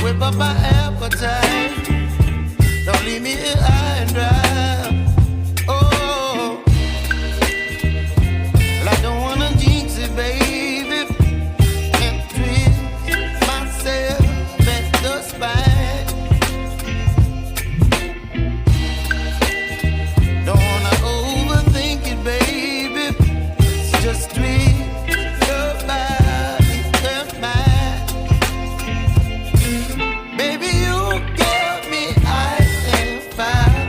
whip up my appetite. Don't leave me here high and dry. Oh, well, I don't wanna jinx it, baby, and twist myself at the spine. Don't wanna overthink it, baby. It's just twist your body and mine. Baby, you give me ice and fire.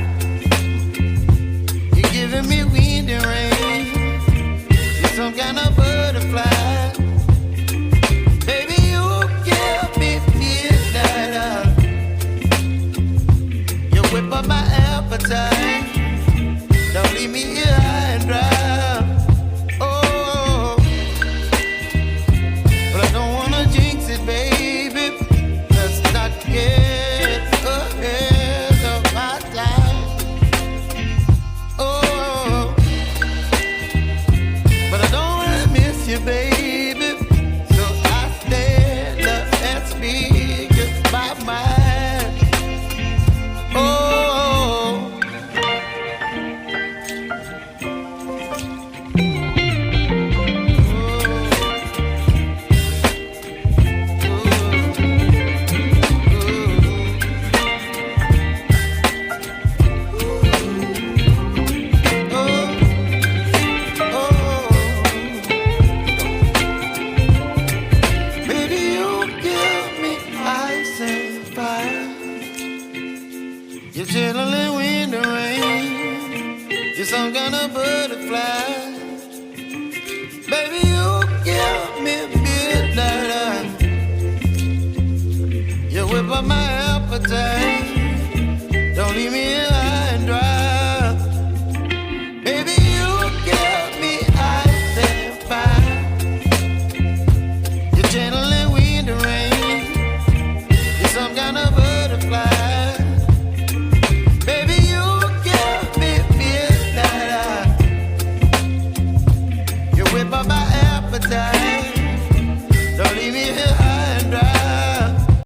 You're giving me wind and rain. You're some kind of butterfly. Baby, you give me midnight. You whip up my appetite. Don't leave me here high and dry. Oh, but I don't wanna jinx it, baby. Let's not get ahead of my time. Oh, but I don't wanna miss you, baby. So I stand up and speak my mind. Oh. Baby, you give me ice and fire. You're chilling wind and rain. You're some kind of butterfly. Baby, you give me midnight. You whip up my appetite.